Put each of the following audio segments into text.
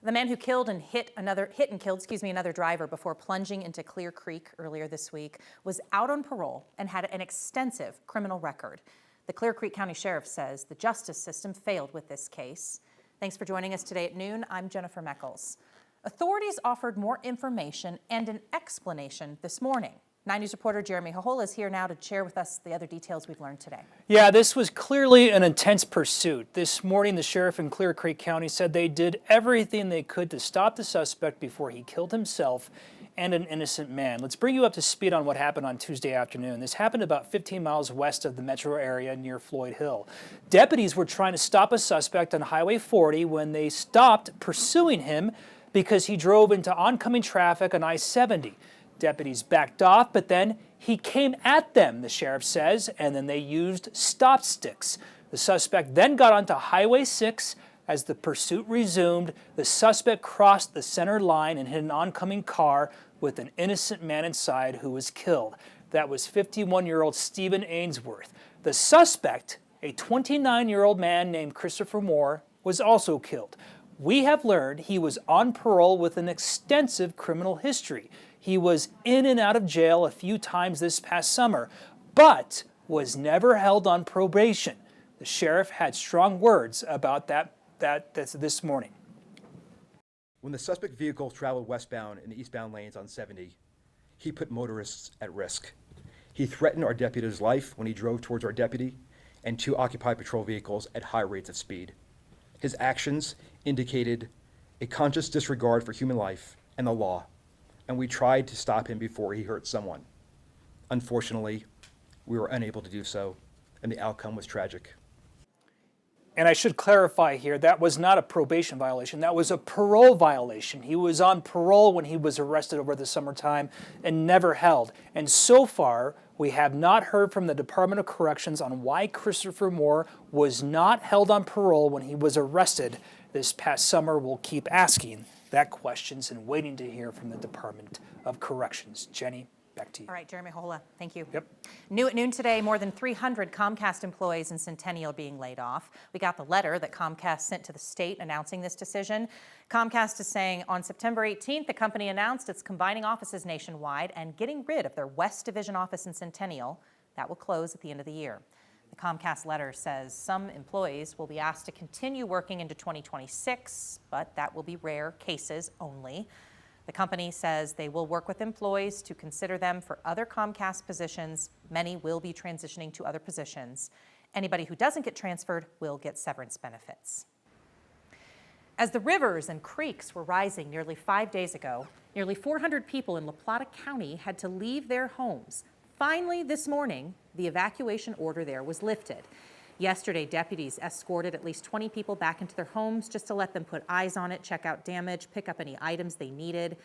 The man who hit and killed another driver before plunging into Clear Creek earlier this week was out on parole and had an extensive criminal record. The Clear Creek County Sheriff says the justice system failed with this case. Thanks for joining us today at noon. I'm Jennifer Meckles. Authorities offered more information and an explanation this morning. 9 News reporter Jeremy Hohola is here now to share with us the other details we've learned today. Yeah, this was clearly an intense pursuit. This morning, the sheriff in Clear Creek County said they did everything they could to stop the suspect before he killed himself and an innocent man. Let's bring you up to speed on what happened on Tuesday afternoon. This happened about 15 miles west of the metro area near Floyd Hill. Deputies were trying to stop a suspect on Highway 40 when they stopped pursuing him because he drove into oncoming traffic on I-70. Deputies backed off, but then he came at them, the sheriff says, and then they used stop sticks. The suspect then got onto Highway 6. As the pursuit resumed, the suspect crossed the center line and hit an oncoming car with an innocent man inside who was killed. That was 51-year-old Stephen Ainsworth. The suspect, a 29-year-old man named Christopher Moore, was also killed. We have learned he was on parole with an extensive criminal history. He was in and out of jail a few times this past summer, but was never held on probation. The sheriff had strong words about that this morning. When the suspect vehicle traveled westbound in the eastbound lanes on 70, he put motorists at risk. He threatened our deputy's life when he drove towards our deputy and two occupied patrol vehicles at high rates of speed. His actions indicated a conscious disregard for human life and the law, and we tried to stop him before he hurt someone. Unfortunately, we were unable to do so, and the outcome was tragic. And I should clarify here, that was not a probation violation, that was a parole violation. He was on parole when he was arrested over the summertime and never held. And so far, we have not heard from the Department of Corrections on why Christopher Moore was not held on parole when he was arrested this past summer. We'll keep asking that questions and waiting to hear from the Department of Corrections. Jenny, back to you. All right, Jeremy Hohola, thank you. Yep. New at noon today, more than 300 Comcast employees in Centennial are being laid off. We got the letter that Comcast sent to the state announcing this decision. Comcast is saying on September 18th, the company announced it's combining offices nationwide and getting rid of their West Division office in Centennial. That will close at the end of the year. The Comcast letter says some employees will be asked to continue working into 2026, but that will be rare cases only. The company says they will work with employees to consider them for other Comcast positions. Many will be transitioning to other positions. Anybody who doesn't get transferred will get severance benefits. As the rivers and creeks were rising nearly 5 days ago, nearly 400 people in La Plata County had to leave their homes. Finally, this morning, the evacuation order there was lifted. Yesterday, deputies escorted at least 20 people back into their homes just to let them put eyes on it, check out damage, pick up any items they needed.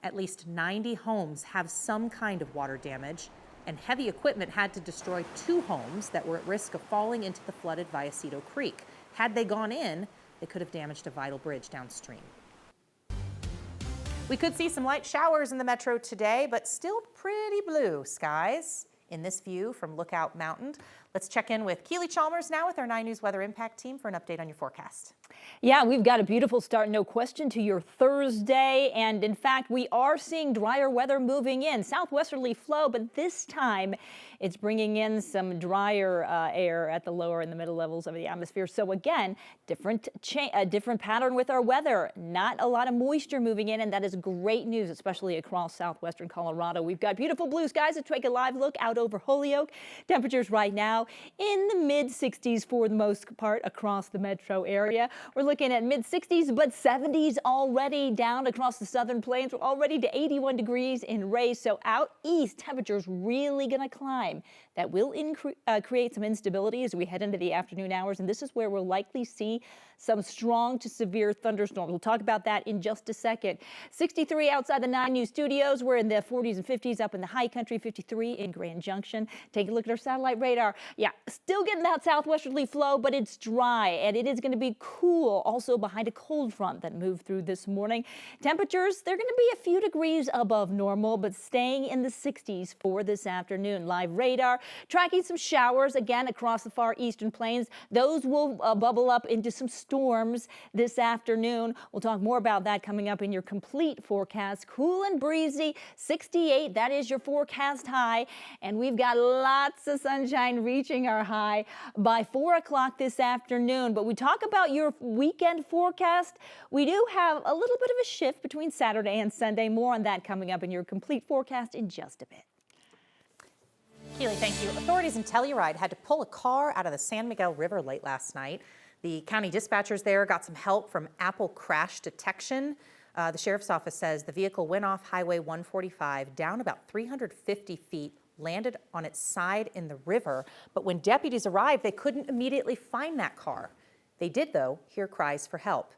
At least 90 homes have some kind of water damage, and heavy equipment had to destroy 2 homes that were at risk of falling into the flooded Vallecito Creek. Had they gone in, they could have damaged a vital bridge downstream. We could see some light showers in the metro today, but still pretty blue skies in this view from Lookout Mountain. Let's check in with Keely Chalmers now with our 9 News Weather Impact team for an update on your forecast. Yeah, we've got a beautiful start, no question, to your Thursday. And in fact, we are seeing drier weather moving in. Southwesterly flow, but this time it's bringing in some drier air at the lower and the middle levels of the atmosphere. So again, different pattern with our weather. Not a lot of moisture moving in, and that is great news, especially across southwestern Colorado. We've got beautiful blue skies. Let's take a live look out over Holyoke. Temperatures right now in the mid-60s for the most part across the metro area. We're looking at mid-60s, but 70s already down across the southern plains. We're already to 81 degrees in Ray. So out east, temperatures really going to climb. That will create some instability as we head into the afternoon hours, and this is where we'll likely see some strong to severe thunderstorms. We'll talk about that in just a second. 63 outside the 9 News studios. We're in the 40s and 50s up in the high country, 53 in Grand Junction. Take a look at our satellite radar. Yeah, still getting that southwesterly flow, but it's dry and it is going to be cool also behind a cold front that moved through this morning. Temperatures, they're going to be a few degrees above normal, but staying in the 60s for this afternoon. Live radar tracking some showers again across the far eastern plains. Those will bubble up into some storms this afternoon. We'll talk more about that coming up in your complete forecast. Cool and breezy, 68. That is your forecast high. And we've got lots of sunshine reaching our high by 4 o'clock this afternoon. But we talk about your weekend forecast. We do have a little bit of a shift between Saturday and Sunday. More on that coming up in your complete forecast in just a bit. Keely, thank you. Authorities in Telluride had to pull a car out of the San Miguel River late last night. The county dispatchers there got some help from Apple Crash Detection. The sheriff's office says the vehicle went off Highway 145 down about 350 feet, landed on its side in the river. But when deputies arrived, they couldn't immediately find that car. They did, though, hear cries for help.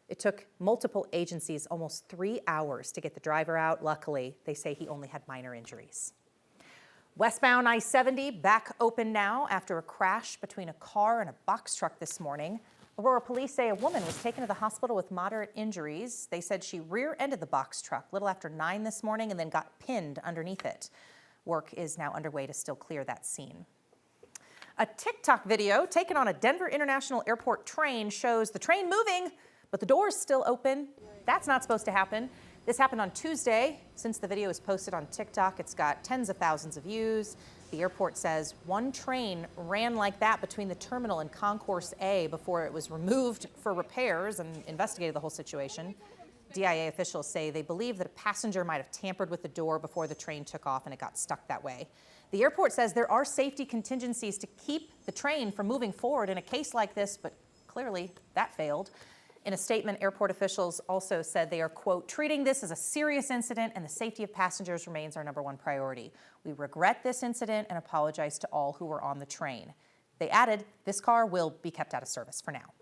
It took multiple agencies almost 3 hours to get the driver out. Luckily, they say he only had minor injuries. Westbound I-70 back open now after a crash between a car and a box truck this morning. Aurora police say a woman was taken to the hospital with moderate injuries. They said she rear-ended the box truck a little after 9 this morning and then got pinned underneath it. Work is now underway to still clear that scene. A TikTok video taken on a Denver International Airport train shows the train moving, but the door's still open. That's not supposed to happen. This happened on Tuesday. Since the video is posted on TikTok, it's got tens of thousands of views. The airport says one train ran like that between the terminal and Concourse A before it was removed for repairs and investigated the whole situation. DIA officials say they believe that a passenger might have tampered with the door before the train took off and it got stuck that way. The airport says there are safety contingencies to keep the train from moving forward in a case like this, but clearly that failed. In a statement, airport officials also said they are, quote, treating this as a serious incident and the safety of passengers remains our #1 priority. We regret this incident and apologize to all who were on the train. They added, this car will be kept out of service for now.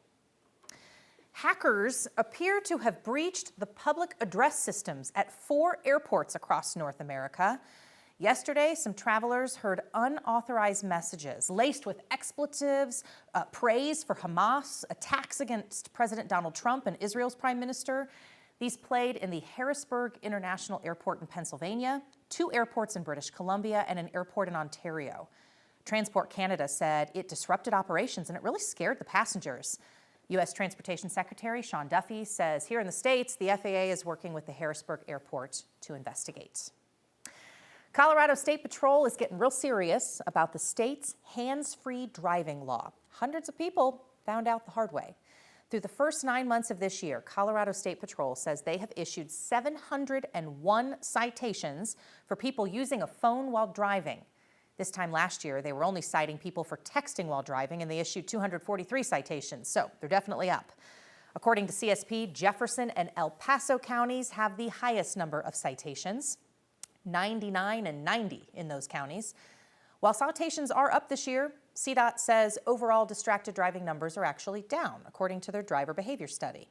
Hackers appear to have breached the public address systems at 4 airports across North America. Yesterday, some travelers heard unauthorized messages laced with expletives, praise for Hamas, attacks against President Donald Trump and Israel's prime minister. These played in the Harrisburg International Airport in Pennsylvania, 2 airports in British Columbia, and an airport in Ontario. Transport Canada said it disrupted operations and it really scared the passengers. U.S. Transportation Secretary Sean Duffy says here in the States, the FAA is working with the Harrisburg Airport to investigate. Colorado State Patrol is getting real serious about the state's hands-free driving law. Hundreds of people found out the hard way. Through the first 9 months of this year, Colorado State Patrol says they have issued 701 citations for people using a phone while driving. This time last year, they were only citing people for texting while driving, and they issued 243 citations, so they're definitely up. According to CSP, Jefferson and El Paso counties have the highest number of citations, 99 and 90 in those counties. While citations are up this year, CDOT says overall distracted driving numbers are actually down, according to their driver behavior study.